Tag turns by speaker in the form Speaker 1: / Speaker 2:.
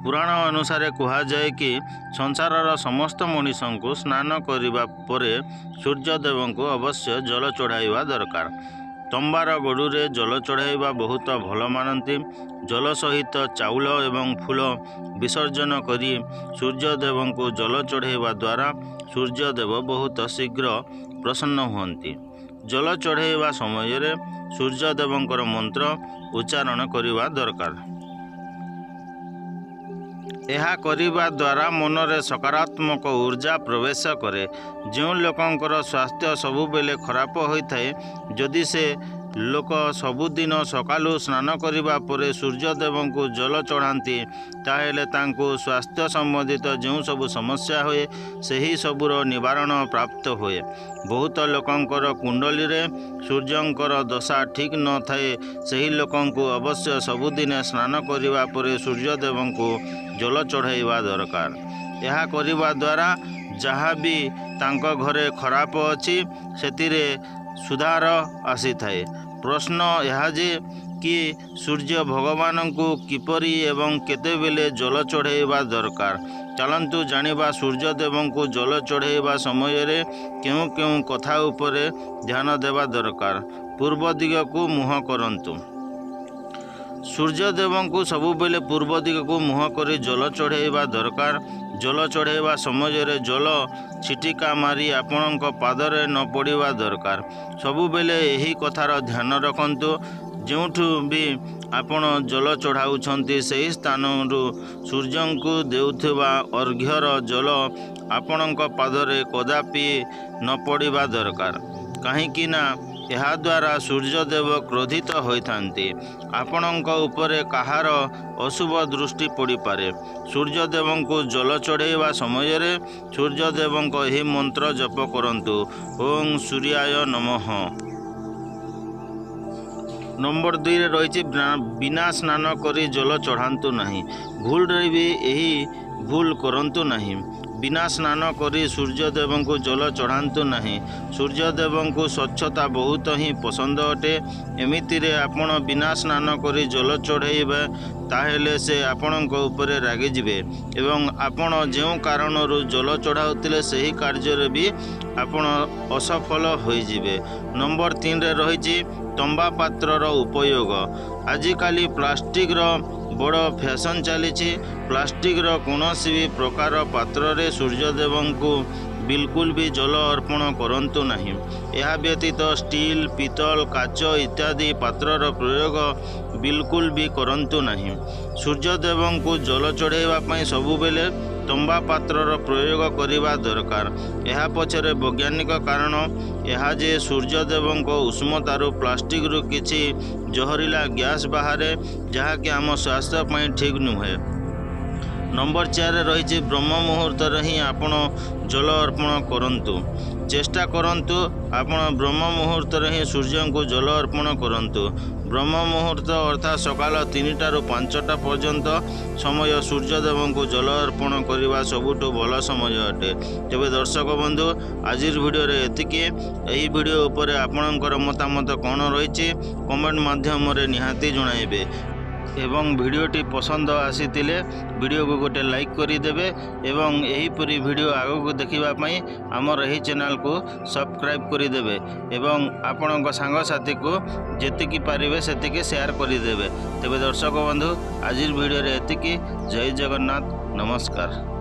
Speaker 1: पुराण अनुसार कहुए कि संसारर समस्त मनीषों स्नान करने परे सूर्यदेव को अवश्य जल चढ़ाइवा दरकार। तंबार गड़ुरे जल चढ़ाइवा बहुत भल मानती। जल सहित चाउल एवं फूल विसर्जन करी सूर्यदेव को जल चढ़ाइवा द्वारा सूर्यदेव बहुत शीघ्र प्रसन्न हुअन्ति। जल चढ़ाइवा समय सूर्यदेवंकर मंत्र उच्चारण करने दरकार। यह करने द्वारा मनरे सकारात्मक ऊर्जा प्रवेश करे। जो लोकंकर स्वास्थ्य सबुबेले खराब होता है, जदि से लोक सबुदिन सकालू स्नान करने पर सूर्यदेव को जल चढ़ाती ताहेले तांको स्वास्थ्य संबंधित जो सब समस्या हुए सही सबुर निवारण प्राप्त हुए। बहुत लोकंकर कुंडली रे सूर्यंकर दशा ठीक न थाए, सही लोकं को अवश्य सबुदिन स्नान करने पर सूर्यदेव को जल चढ़ाइवा दरकार। यह करने द्वारा जहाँ भी तांको घरे खराब अच्छी सेतिरे सुधार आसी थाए। प्रश्न यह जे कि सूर्य भगवान को किपरि एवं केतेबेले जल चढ़ाइवा दरकार। चलंतु जानिबा सूर्यदेव को जल चढ़ाइवा समय रे केउं केउं कथा उपरे ध्यान देवा दरकार। पूर्व दिग को मुह करंतु। सूर्यदेव को सबुबेले पूर्व दिग को मुह करी जल चढ़ाइवा दरकार। जल चढ़ाइवा समय जल छिटिका मारी आपणक पादरे न पड़वा दरकार। सबुबेले यही कथार ध्यान रखंतु। जोठु भी आपण जल चढ़ाउछंती सही स्थानरू सूर्य को देउथबा अर्घ्यर जल आपणक पादरे कदापि न पड़वा दरकार। कहीं ना यह द्वारा सूर्यदेव क्रोधित होइथांती। आपणक उपरे कहार अशुभ दृष्टि पड़ी पारे। सूर्यदेव को जल चढ़ाइवा समय सूर्यदेव यही मंत्र जप करंतु, ओं सूर्याय नमः। नंबर 2 रे रही बिना स्नान करी जल चढ़ातु नहीं। भूल रे भी यही भूल करंतु नहीं। बिना स्नान करी सूर्यदेव को जल चढ़ातु नहीं। सूर्यदेव को स्वच्छता बहुत ही पसंद अटे। एमिति रे आपण बिना स्नान करी जल चढ़ाइबे ताहेले से आपणक उपरे रागी जिवे एवं आपण जो कारणरू जल चढ़ाउतिले सही कार्य भी आपण असफल होई जिवे। नंबर 3 रे रही तंबा पात्रर उपयोग। आजिकाली प्लास्टिक रो बड़ फैशन चली। प्लास्टिक रो कौनसी भी प्रकार पात्र रे सूर्यदेव को बिल्कुल भी जल अर्पण करंतु नहीं। यह व्यतीत स्टील, पीतल, काच इत्यादि पात्रर प्रयोग बिल्कुल भी करंतु नहीं। सूर्यदेव को जल चढ़ाइवा पई सबुबेले तंबा पात्रर प्रयोग करने दरकार। यह पछरे वैज्ञानिक कारण यह जे सूर्यदेव को उष्मतारू प्लास्टिक रु किछि जहरीला गैस बाहरे, जहाँकि आम स्वास्थ्य पई ठीक नुहे। नंबर 4 रही ब्रह्म मुहूर्त ही आपण जल अर्पण करंतु। चेष्टा करंतु आपण ब्रह्म मुहूर्त ही सूर्य को जल अर्पण करंतु। ब्रह्म मुहूर्त अर्थात सकाल 3टा ରୁ 5टा पर्यंत समय सूर्यदेव को जल अर्पण करने सबुठु भल समय अटे। तेबे दर्शक बंधु आज भिडियो एतिकी। यही भिडियो उपरे आपणकर मतामत कौन रही कमेंट माध्यम निहाती जणाइबे एवं भिडियोटी पसंद आसीतिले भिडियो को गोटे लाइक करिदेबे एवं एहीपरि भिडियो आगो देखिबापई आमर एही चैनल को सब्सक्राइब करिदेबे एवं आपणक सांगसाथी को जेतिकी पारिबे सेतिकी शेयर करिदेबे। तेबे दर्शक बंधु आज भिडियो एतिकी। जय जगन्नाथ, नमस्कार।